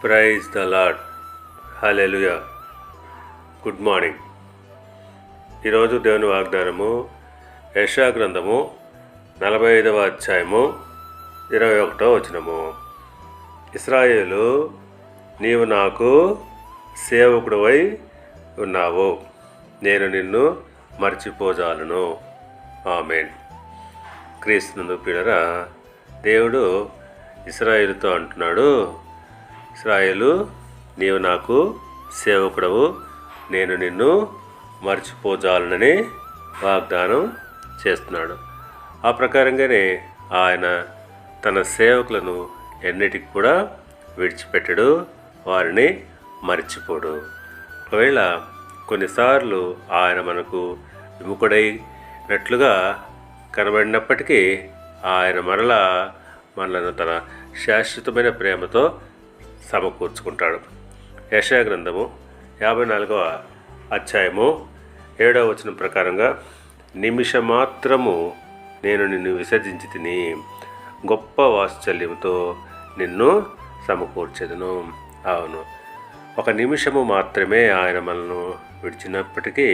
Praise the Lord. Hallelujah. Good morning. ఈరోజు దేవుని వాగ్దానము యెషయా గ్రంథము 45వ అధ్యాయము 21వ వచనము. ఇశ్రాయేలు, నీవు నాకు సేవకుడవై ఉన్నావు, నేను నిన్ను మర్చిపోజాలను. ఆమేన్. క్రీస్తునందు ప్రియులారా, దేవుడు ఇశ్రాయేలుతో అంటున్నాడు, ఇశ్రాయేలు, నీవు నాకు సేవకుడవు, నేను నిన్ను మర్చిపోజాలనని వాగ్దానం చేస్తున్నాడు. ఆ ప్రకారంగానే ఆయన తన సేవకులను ఎన్నిటికి కూడా విడిచిపెట్టడు, వారిని మర్చిపోడు. ఒకవేళ కొన్నిసార్లు ఆయన మనకు విముఖుడైనట్లుగా కనబడినప్పటికీ ఆయన మరలా మనలను తన శాశ్వతమైన ప్రేమతో సమకూర్చుకుంటాడు. యెషయా గ్రంథము 54వ అధ్యాయము 7వ వచనం ప్రకారంగా, నిమిషమాత్రము నేను నిన్ను విసర్జించి తిని గొప్ప వాత్సల్యంతో నిన్ను సమకూర్చెదను. అవును, ఒక నిమిషము మాత్రమే ఆయన మనను విడిచినప్పటికీ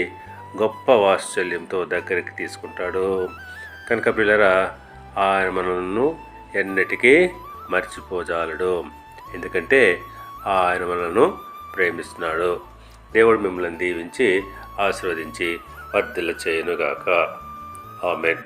గొప్ప వాత్సల్యంతో దగ్గరికి తీసుకుంటాడు. కనుక పిల్లరా, ఆయన మనల్ని ఎన్నటికీ మర్చిపోజాలడు, ఎందుకంటే ఆయన మనలను ప్రేమిస్తున్నాడు. దేవుడు మిమ్మల్ని దీవించి ఆశీర్వదించి వర్ధిల్ల చేయునుగాక. ఆమేన్.